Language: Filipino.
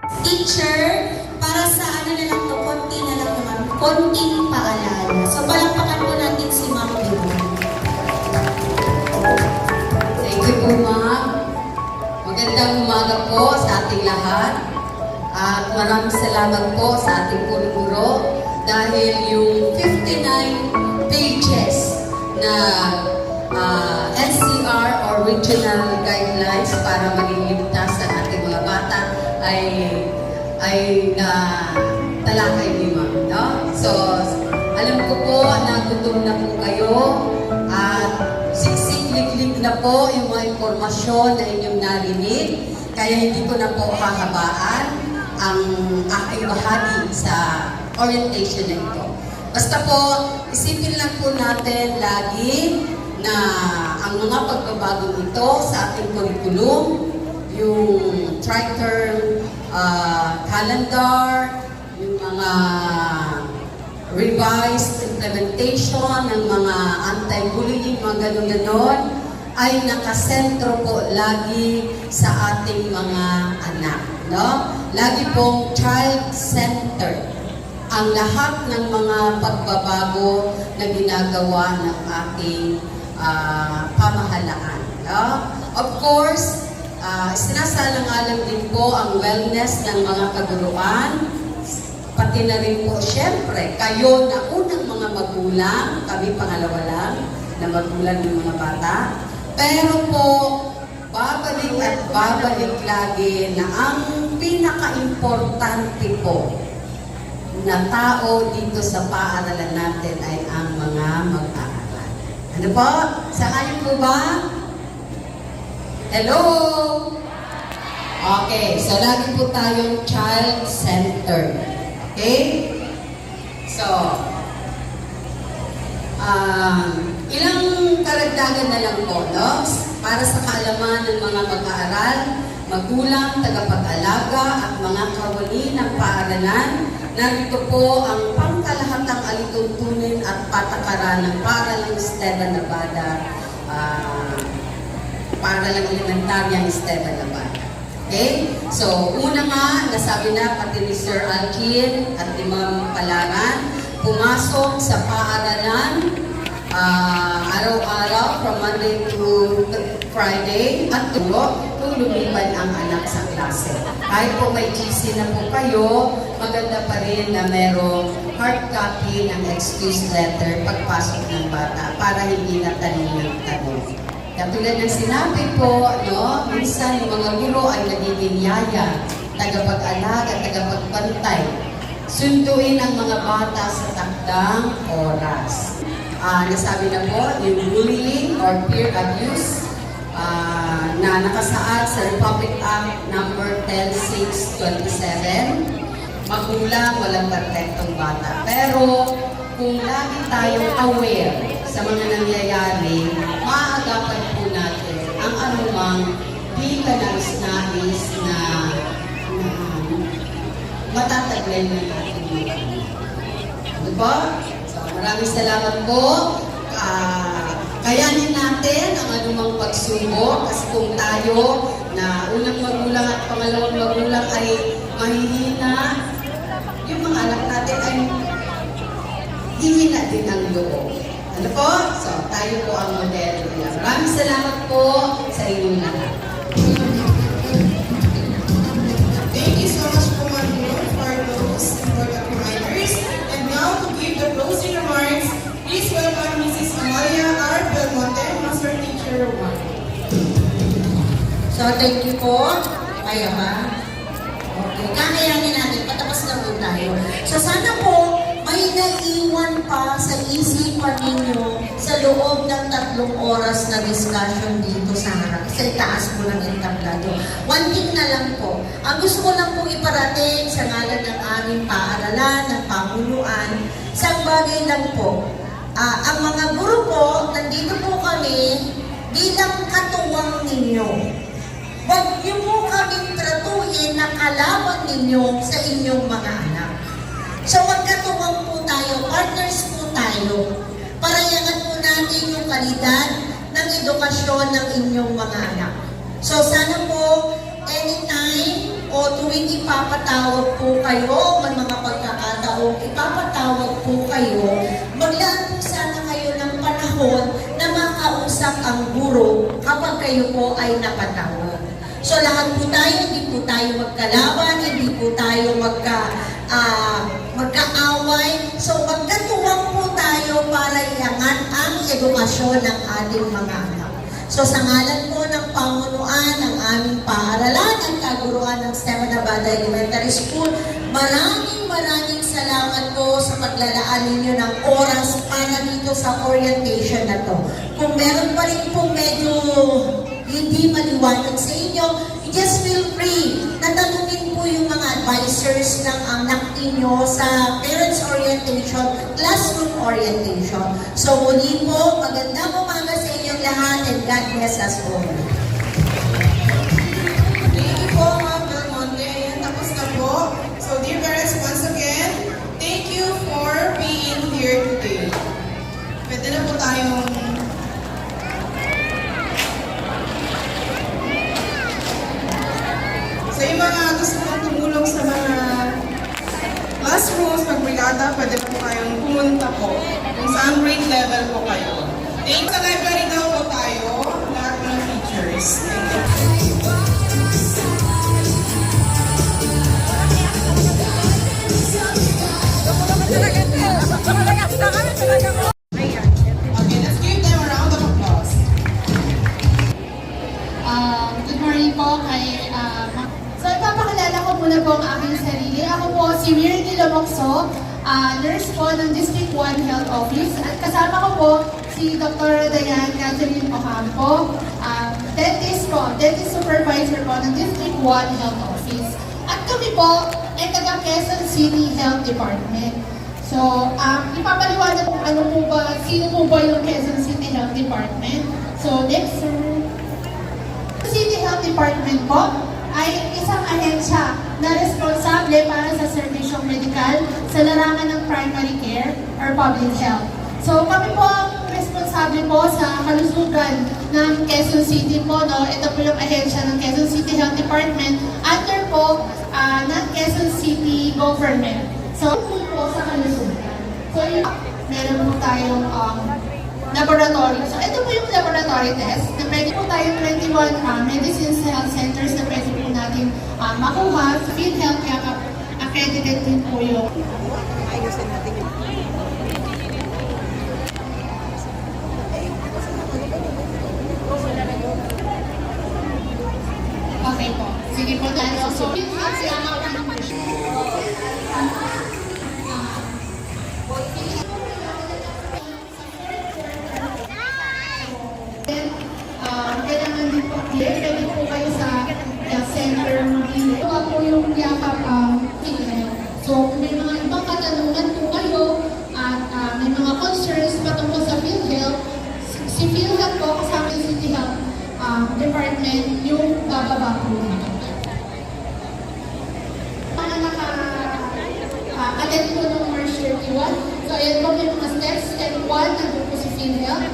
Teacher, para sa ano na lang to, konti na lang naman, konting paalala. So, palakpakan po natin si Ma'am Biro. Thank you po, Ma'am. Magandang umaga po sa ating lahat. At maraming salamat po sa ating guro dahil yung 59 pages na NCR or Regional Guidelines para maging ligtas sa ating mga bata ay talakay ni Ma'am, no? So, alam ko po na gutom na po kayo at siksik-liklik na po yung mga impormasyon na inyong narinig, kaya hindi ko na po hahabaan ang aking bahagi sa orientation na ito. Basta po, isipin lang po natin lagi na ang mga pagbabagong ito sa ating curriculum, yung tri-term calendar, yung mga revised implementation ng mga anti-bullying, mga ganon-ganon, ay nakasentro po lagi sa ating mga anak. No? Lagi pong child-centered ang lahat ng mga pagbabago na ginagawa ng ating pamahalaan. No? Of course, sinasalang-alang din po ang wellness ng mga kaguruan, pati na rin po, syempre, kayo na unang mga magulang, kami pangalawa lang na magulang ng mga bata, pero po, babalik at babalik lagi na ang pinaka-importante po na tao dito sa paaralan natin ay ang mga mag-aaral. Ano po? Sangayon po ba? Hello? Okay, so lagi po tayong child-centered. Okay? So, ilang karagdagan na lang po, no? Para sa kaalaman ng mga mag-aaral, magulang, tagapag-alaga at mga kawani ng paaralan, narito po ang pangkalahatang alituntunin at patakaran ng Paaralang Esteban Nevada, Paaralang Elementaryang Esteban Nevada. Okay? So, una nga, nasabi na pati ni Sir Alkin at ni Ma'am Palaran, pumasok sa paaralan araw-araw from Monday to Friday at turo kung lumipan ang anak sa klase. Kahit po may GC na po kayo, maganda pa rin na merong hard copy ng excuse letter pagpasok ng bata para hindi na tanong ng tanong. Katulad ng sinabi po, no, minsan yung mga guro ay nagiging yaya, tagapag-alaga, tagapagbantay. Sunduin ang mga bata sa takdang oras. Nasabi na po, yung bullying or peer abuse na nakasaad sa Republic Act number 10627. Magulang, walang perfectong bata. Pero kung lagi tayong aware sa mga nangyayari, maaagapan po natin ang anumang di ka nais-nais na matataglay ng ating mga. Ano ba? Maraming salamat po. Kayanin natin ang anumang pagsubok kasi kung tayo na unang magulang at pangalawang magulang ay mahihina, yung mga anak natin ay hihina din ang loob. Ano po? So, tayo po ang modelo nila. Maraming salamat po sa inyong lahat. Thank you so much po, Ma'am Biro, for those important reminders. And now, to give the closing remarks, please welcome Mrs. Amalia R. Belmonte, Master Teacher 1. So, thank you po. Kaya ba? Okay, kakayanin natin. Patapos na po tayo. So, sana po, may naiiwan pa sa isipan ninyo sa loob ng 3 oras na discussion dito sa harap. Sa itaas po ng entablado. One thing na lang po. Ang gusto ko lang pong iparating sa ngalan ng aming paaralan, ng pamuluan, isang bagay lang po. Ang mga guro po, nandito po kami bilang katuwang ninyo. Huwag niyo po kaming tratuhin na kalaban ninyo sa inyong mga anak. So magkatuwang po tayo, partners po tayo. Parayangan po natin yung kalidad ng edukasyon ng inyong mga anak. So sana po, anytime o tuwing ipapatawag po kayo, may mga pagkakataong ipapatawag po kayo, maglaan po sana kayo ng panahon na makausap ang guro kapag kayo po ay napatawag. So lahat po tayo, hindi po tayo magkalaban, hindi po tayo magkaaway. So magkatuwang po tayo para iangat ang edukasyon ng ating mga anak. So sa ngalan po ng pamunuan ng aming paaralan, ang kaguruan ng Stema Navada Elementary School, maraming salamat po sa paglalaan ninyo ng oras para dito sa orientation na to. Kung meron pa rin po medyo hindi maliwanag sa inyo, just feel free na tanungin po yung mga advisors ng anak ninyo sa parents orientation, classroom orientation. So muli po, magandang umaga sa inyong lahat and God bless us all. Thank you po, Ma'am Belmonte. Ayan, tapos na po. So, dear parents, once again, thank you for being here today. Pwede na po tayong so, yung mga gusto pong tumulong sa mga classrooms, magbrigada, pwede po kayong pumunta po kung saan grade level po kayo. Thank you. Sa library daw po tayo, lahat po ng teachers. Thank you. Okay, let's give them a round of applause. Good morning po kay So ipapakilala ko muna po ang aking sarili. Ako po si Mirny Lomokso, nurse po ng District 1 Health Office. At kasama ko po si Dr. Diane Catherine Ocampo, dentist supervisor po ng District 1 Health Office. At kami po ay taga Quezon City Health Department. So, ipapaliwanag po sino po ba yung Quezon City Health Department. So, next, sir. City Health Department po ay isang ahensya na responsable para sa serbisyong medikal sa larangan ng primary care or public health. So kami po ang responsable po sa kalusugan ng Quezon City po, no? Ito po yung ahensya ng Quezon City Health Department under po ng Quezon City Government. So po sa kalusugan. So yun, meron po tayong laboratory. So, ito po yung laboratory test na pwede po tayong 21 medicines health centers na pwede po natin makuha. So, PhilHealth kaya accredited din po yung okay po. Sige po tayo. So, PhilHealth kaya kailangan din po pwede po kayo sa health center ito po yung yakap PhilHealth. So kung may mga ibang katanungan po kayo at may mga concerns patungkol sa PhilHealth, si PhilHealth po kasama yung City Health Department yung bababa po dito. Mga naka-attend po ng March 31. So ayan po may mga steps. Step 1, nandun po si PhilHealth.